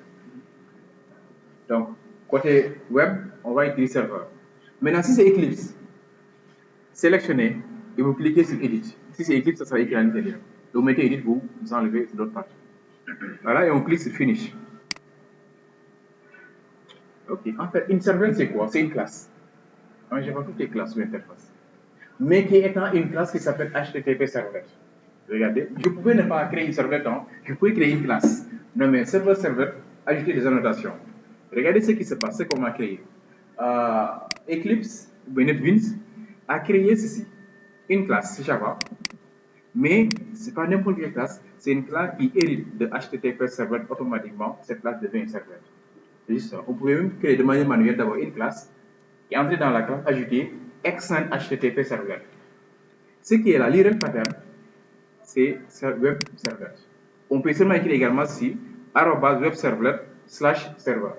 Donc, côté web, on va utiliser serveur. Maintenant, si c'est Eclipse, sélectionnez et vous cliquez sur Edit. Si c'est Eclipse, ça sera écrit à l'intérieur. Vous mettez Edit, vous enlevez l'autre partie. Voilà, et on clique sur Finish. Ok, en fait, une serveur, c'est quoi? C'est une classe. Je vois toutes les classes sur l'interface. Mais qui est une classe qui s'appelle HTTP Servlet. Regardez, je pouvais ne pas créer une servlet, je pouvais créer une classe. Nommer serveur servlet, ajouter des annotations. Regardez ce qui se passe, ce qu'on a créé. Eclipse, NetBeans, a créé ceci. Une classe, c'est Java. Mais ce n'est pas n'importe quelle classe, c'est une classe qui hérite de HTTP Servlet automatiquement. Cette classe devient une servlet. juste ça. On pouvait même créer de manière manuelle d'abord une classe et entrer dans la classe, ajouter extend HTTP servlet. Ce qui est là, l'URL pattern, c'est web servlet. On peut seulement écrire également ici web servlet/serveur.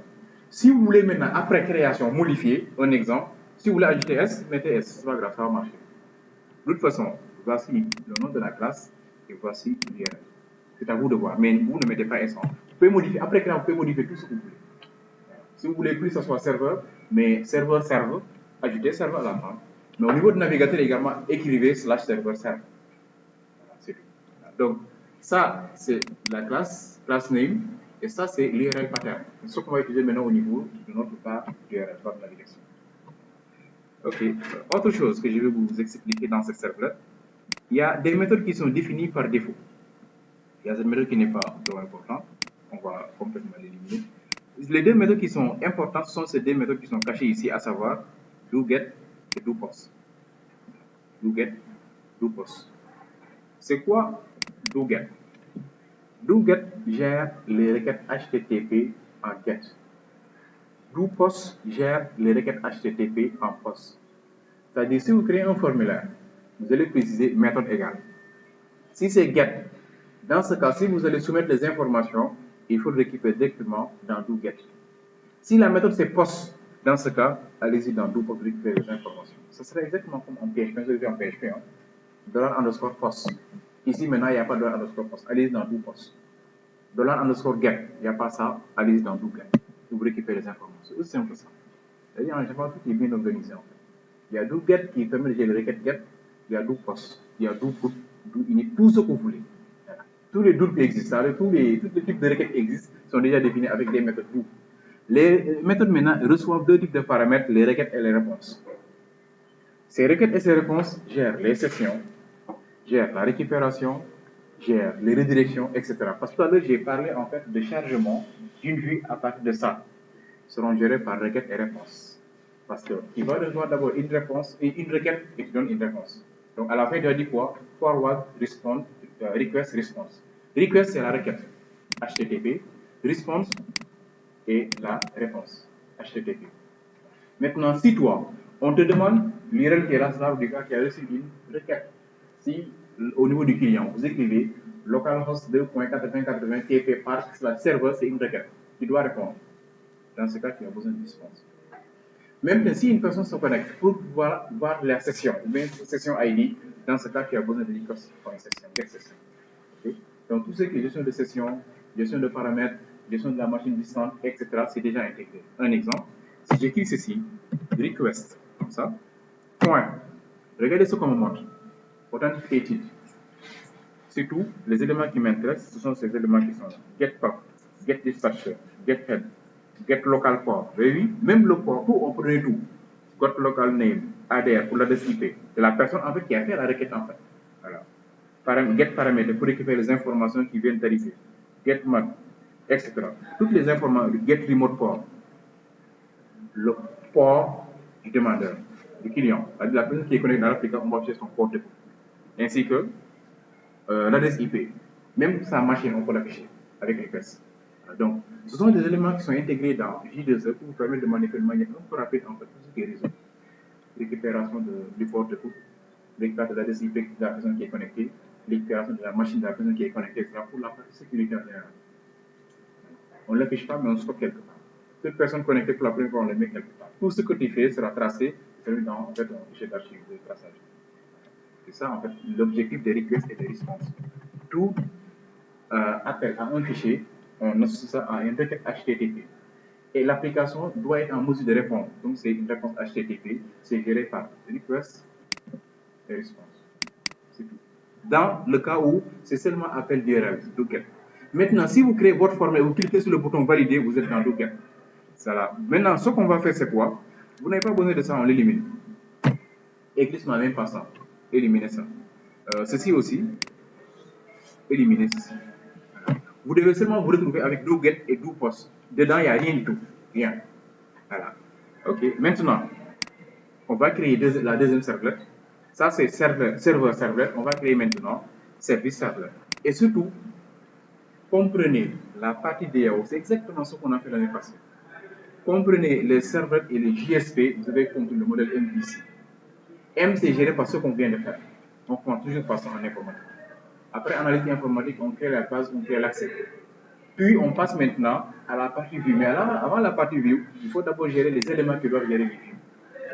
Si vous voulez maintenant, après création, modifier, un exemple, si vous voulez ajouter S, mettez S, c'est pas grave, ça va marcher. De toute façon, voici le nom de la classe et voici l'URL. C'est à vous de voir, mais vous ne mettez pas S en. Vous pouvez modifier, après création, vous pouvez modifier tout ce que vous voulez. Si vous voulez plus que ce soit serveur, mais serveur, ajoutez serveur à la fin. Mais au niveau du navigateur également, écrivez /serveur server. C'est tout. Donc, ça, c'est la class name, et ça, c'est l'URL pattern. C'est ce qu'on va utiliser maintenant au niveau de notre part d'URL, part de navigation. Ok. Autre chose que je vais vous expliquer dans ce serveur, il y a des méthodes qui sont définies par défaut. Il y a cette méthode qui n'est pas trop importante. On va complètement l'éliminer. Les deux méthodes qui sont importantes sont ces deux méthodes qui sont cachées ici, à savoir doGet et doPost. doGet, doPost. C'est quoi doGet? doGet gère les requêtes HTTP en GET. doPost gère les requêtes HTTP en POST. C'est-à-dire, si vous créez un formulaire, vous allez préciser méthode égale. Si c'est GET, dans ce cas, si vous allez soumettre les informations, il faut le récupérer directement dans doGet. Si la méthode c'est POST, dans ce cas, allez-y dans do pour récupérer les informations. Ce serait exactement comme en PHP, vous avez en PHP, $_ post. Ici maintenant, il n'y a pas $_ post, allez-y dans do post. $_ get, il n'y a pas ça, allez-y dans do get. Vous récupérez les informations. C'est aussi simple que ça. C'est-à-dire, en général, tout est bien organisé en fait. Il y a do get qui permet de gérer les requêtes get, il y a do post, il y a do put, do init, tout ce que vous voulez. Voilà. Tous les do qui existent, tous les types de requêtes qui existent sont déjà définis avec des méthodes do. Les méthodes maintenant reçoivent deux types de paramètres, les requêtes et les réponses. Ces requêtes et ces réponses gèrent les sessions, gèrent la récupération, gèrent les redirections, etc. Parce que tout à l'heure, j'ai parlé en fait de chargement d'une vue à partir de ça. Ils seront gérés par requêtes et réponses. Parce qu'il va recevoir d'abord une réponse et une requête et tu donnes une réponse. Donc à la fin, il doit dire quoi? Forward, respond, request, response. Request, c'est la requête HTTP. Response, et la réponse HTTP. Maintenant, si toi, on te demande l'URL qui est là, ça veut dire qu'il y a reçu une requête. Si au niveau du client, vous écrivez localhost 2.8080 TP park/serveur, c'est une requête. Tu dois répondre. Dans ce cas, tu as besoin de response. Même si une personne se connecte pour voir la session, ou bien session ID, dans ce cas, tu as besoin de request.session, get session. Okay? Donc, tout ce qui est gestion de session, gestion de paramètres, gestion de la machine distante, etc., c'est déjà intégré. Un exemple, si j'écris ceci, request, comme ça, point, regardez ce qu'on me montre, authenticated. C'est tout, les éléments qui m'intéressent, ce sont ces éléments qui sont là. Get pub, get dispatcher, get head, get local port. Vous avez vu, même le port, tout, on prenait tout. Got local name, ADR pour l'adresse IP de la personne en fait qui a fait la requête en fait. Voilà. Get paramètres pour récupérer les informations qui viennent d'arriver. Get MAC, etc. Toutes les informations, get remote port, le port du demandeur, du client, la personne qui est connectée dans l'application, on va chercher son port de port, ainsi que l'adresse IP. Même sa machine, on peut l'afficher avec request. Donc, ce sont des éléments qui sont intégrés dans J2E pour vous permettre de manipuler de manière un peu rapide en fait tout ce qui est réseau. Récupération du port de port, récupération de l'adresse IP de la personne qui est connectée, récupération de la machine de la personne qui est connectée, etc. pour la partie sécurité en général. On ne l'affiche pas, mais on stocke quelque part. Toute personne connectée pour la première fois, on le met quelque part. Tout ce que tu fais sera tracé et mis dans en fait, un fichier d'archives de traçage. C'est ça, en fait, l'objectif des requests et des responses. Tout appel à un fichier, on associe ça à une requête HTTP. Et l'application doit être en mesure de répondre. Donc, c'est une réponse HTTP, c'est géré par request et response. C'est tout. Dans le cas où c'est seulement appel d'URL, doGet. Maintenant, si vous créez votre formulaire, vous cliquez sur le bouton valider, vous êtes dans doGet. Voilà. Maintenant, ce qu'on va faire, c'est quoi? Vous n'avez pas besoin de ça, on l'élimine. Église dans la même façon. Éliminez ça. Ceci aussi, éliminez ceci. Vous devez seulement vous retrouver avec doGet et doPost. Dedans, il n'y a rien du tout. Rien. Voilà. Ok. Maintenant, on va créer la deuxième servlet. Ça, c'est serveur servlet. On va créer maintenant service servlet. Et surtout, comprenez la partie DAO. C'est exactement ce qu'on a fait l'année passée. comprenez les servlets et les JSP, vous avez compris le modèle MVC. M, c'est géré par ce qu'on vient de faire. On commence toujours par ça en informatique. Après analyse informatique, on crée la base, on crée l'accès. Puis on passe maintenant à la partie vue. Mais avant la partie vue, il faut d'abord gérer les éléments qui doivent gérer les vues.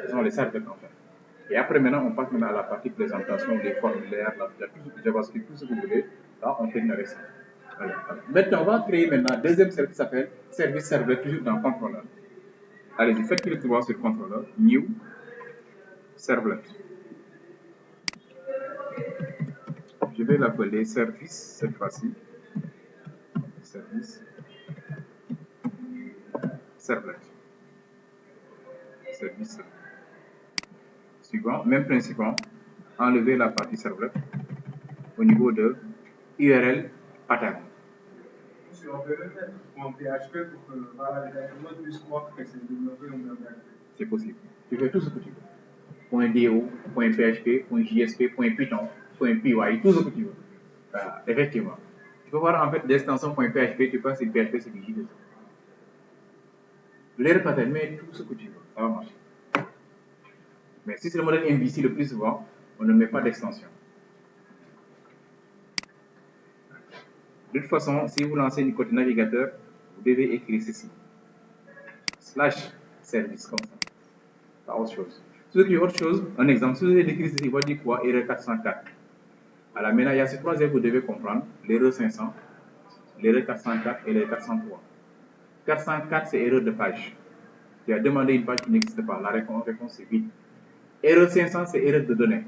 Ce sont les servlets en fait. Et après maintenant, on passe maintenant à la partie présentation, les formulaires, la JavaScript, tout ce que vous voulez. Là, on termine avec ça. Voilà. Maintenant, on va créer maintenant un deuxième service qui s'appelle service servlet, toujours dans contrôleur. Allez-y, faites clic droit sur contrôleur, new, servlet. Je vais l'appeler service cette fois-ci. Service servlet. Service servlet. Suivant, même principe, enlever la partie servlet au niveau de URL pattern. Si on veut le mettre en PHP pour que les internautes puissent croire que c'est développé en PHP. C'est possible. Tu fais tout ce que tu veux. .do, .php, .jsp, .python, .py, tout ce que tu veux. Effectivement. Tu peux voir en fait l'extension .php, tu passes sur PHP, c'est du JSP. L'erreur pattern, mais tout ce que tu veux, ça va marcher. Mais si c'est le modèle MVC, le plus souvent, on ne met pas d'extension. De toute façon, si vous lancez du côté navigateur, vous devez écrire ceci. /service comme ça. Pas autre chose. Si vous écrivez autre chose, un exemple, si vous avez écrit ceci, il va dire quoi? Erreur 404. Alors maintenant, il y a ces trois erreurs que vous devez comprendre. L'erreur 500, l'erreur 404 et l'erreur 403. 404, c'est erreur de page. Tu as demandé une page qui n'existe pas. La réponse est vide. Erreur 500, c'est erreur de données.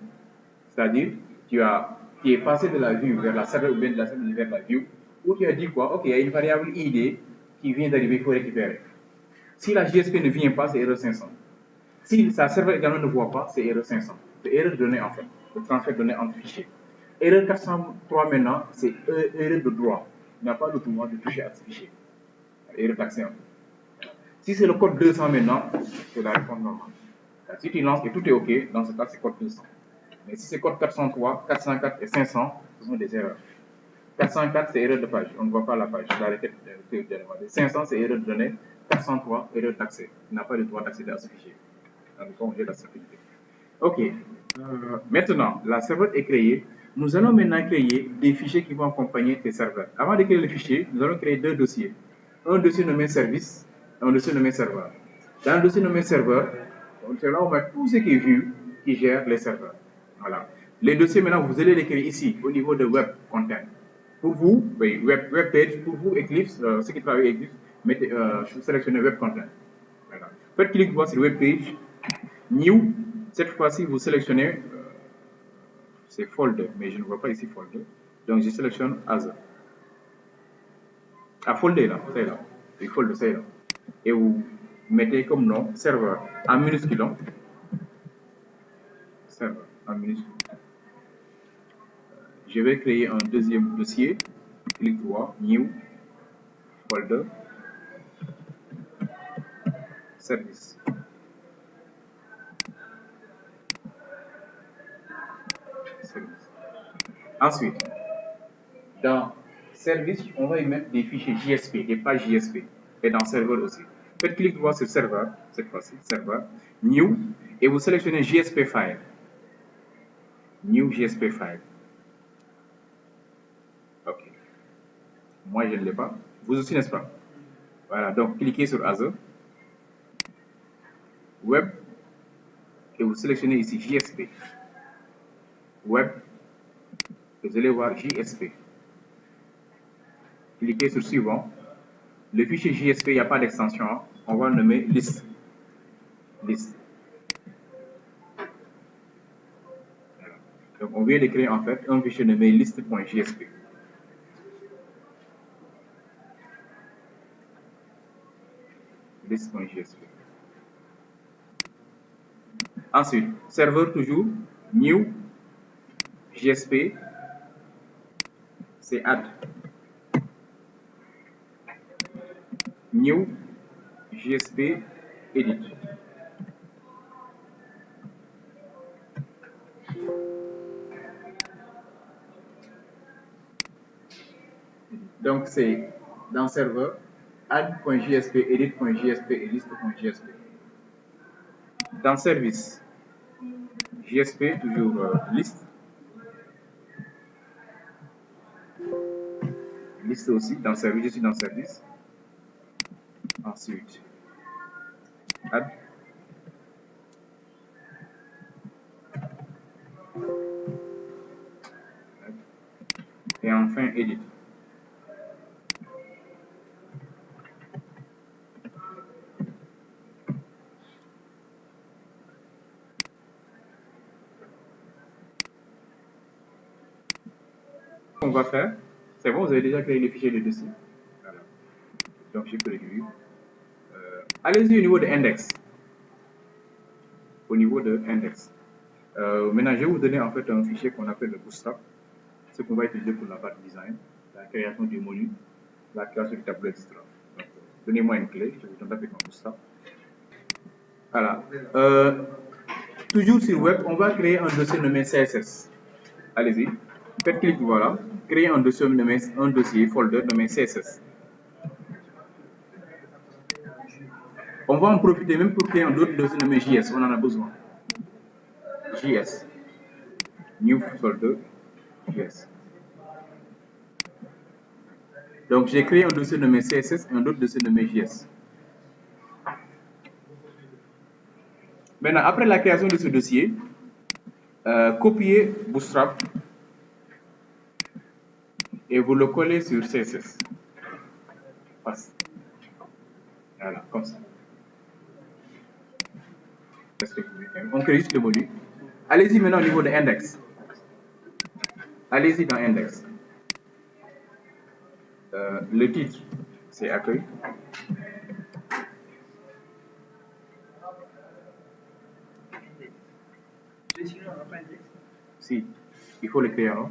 C'est-à-dire, tu es passé de la vue vers la serveur ou bien de la serveur vers la vue, où tu as dit quoi? Ok, il y a une variable ID qui vient d'arriver, il faut récupérer. Si la JSP ne vient pas, c'est erreur 500. Si sa serveur également ne voit pas, c'est erreur 500. C'est erreur de données en fait, le transfert de données entre fichiers. Erreur 403 maintenant, c'est erreur de droit. Il n'a pas le droit de toucher à ce fichier. Erreur d'accès en fait. Si c'est le code 200 maintenant, c'est la réponse normale. Si tu lances et tout est OK, dans ce cas, c'est code 200. Mais si c'est code 403, 404 et 500, ce sont des erreurs. 404, c'est erreur de page. On ne voit pas la page. Je l'arrête de 500, c'est erreur de données. 403, erreur d'accès. Il n'a pas le droit d'accéder à ce fichier. Donc, on gère la sécurité. OK. Maintenant, la serveur est créée. Nous allons maintenant créer des fichiers qui vont accompagner tes serveurs. Avant de créer le fichier, nous allons créer deux dossiers. Un dossier nommé service et un dossier nommé serveur. Dans le dossier nommé serveur, c'est là où on met tout ce qui est vu, qui gère les serveurs. Voilà. Les dossiers, maintenant, vous allez les créer ici, au niveau de web content. Pour vous, oui, web page, pour vous, Eclipse, ceux qui travaillent avec Eclipse, sélectionnez web content. Voilà. Faites clic droit sur web page, new. Cette fois-ci, vous sélectionnez, c'est folder, mais je ne vois pas ici folder. Donc, je sélectionne as. Ah, folder là, c'est là. Oui, folder, c'est là. Et vous mettez comme nom serveur en minuscule. Serveur en minuscule. Je vais créer un deuxième dossier. Clic droit, new, folder, service. Ensuite, dans service, on va y mettre des fichiers JSP, des pages JSP, et dans serveur aussi. Faites clic droit sur serveur, cette fois-ci, serveur, new, et vous sélectionnez JSP file. New JSP file. OK. Moi, je ne l'ai pas. Vous aussi, n'est-ce pas? Voilà, donc cliquez sur Azure, Web, et vous sélectionnez ici JSP. Web, vous allez voir JSP. Cliquez sur suivant. Le fichier JSP, il n'y a pas d'extension. On va le nommer list. List. Voilà. Donc, on vient de créer en fait un fichier nommé list.jsp. List.jsp. Ensuite, serveur toujours, new, JSP, c'est add. New, JSP, edit. Donc, c'est dans serveur, add.jsp, edit.jsp et liste.jsp. Dans service, JSP, toujours liste. Liste aussi, dans service, je suis dans service. Ensuite, add. Et enfin, edit. On va faire, c'est bon, vous avez déjà créé les fichiers de dossier. Voilà. Donc, je peux réduire. Allez-y au niveau de index. Au niveau de index. Maintenant, je vais vous donner en fait un fichier qu'on appelle le Bootstrap, ce qu'on va utiliser pour la partie design, la création du menu, la création du tableau, etc. Donc, donnez-moi une clé, je vous donne avec mon Bootstrap. Voilà. Toujours sur web, on va créer un dossier nommé CSS. Allez-y. Faites clic, voilà. Créer un dossier folder nommé CSS. On va en profiter même pour créer un autre dossier nommé JS. On en a besoin. JS. New folder. JS. Donc, j'ai créé un dossier nommé CSS et un autre dossier nommé JS. Maintenant, après la création de ce dossier, copiez Bootstrap et vous le collez sur CSS. Voilà, comme ça. On crée juste le module. Allez-y maintenant au niveau de index. Allez-y dans index. Le titre, c'est accueil. Si, il faut le créer, non?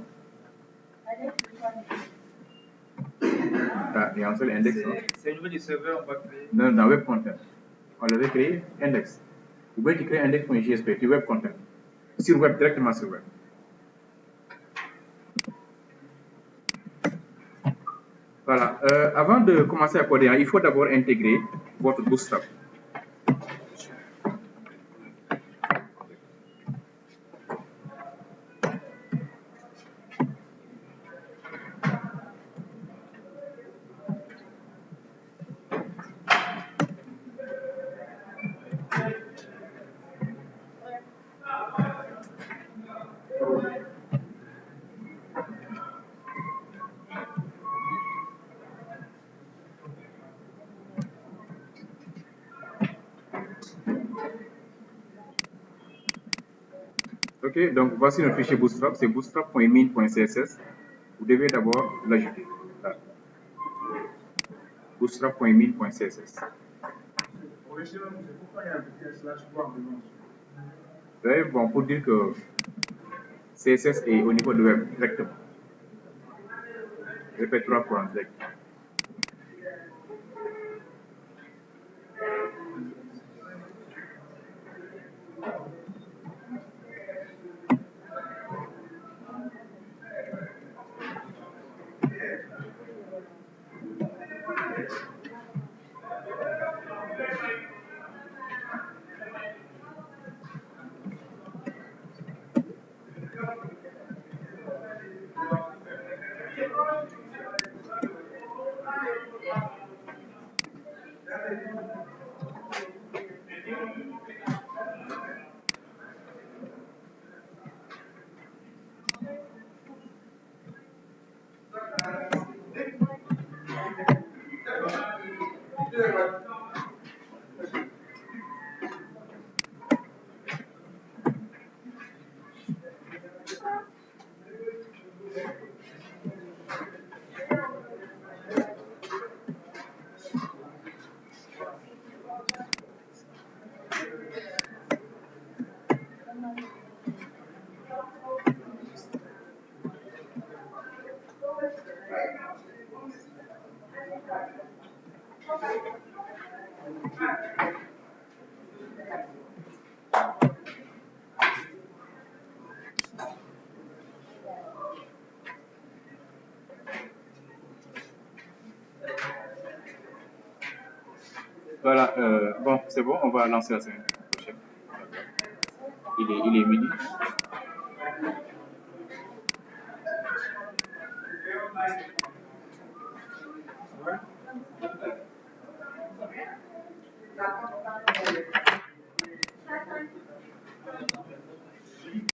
Ah, il y a un seul index, non? C'est au niveau du serveur, on va créer. Non, dans web content. On l'avait créé, index. Vous pouvez créer index.jsp, du web content. Sur web, directement sur web. Voilà. Avant de commencer à coder, il faut d'abord intégrer votre Bootstrap. Ok, donc voici notre fichier Bootstrap, c'est bootstrap.min.css. Vous devez d'abord l'ajouter. Bootstrap.min.css. Pourquoi il y a un petit slash bar dedans? C'est bon pour dire que CSS est au niveau de web directement. Répète 3 fois en direct. Voilà, bon, c'est bon, on va lancer la semaine prochaine. Il est midi. Ouais.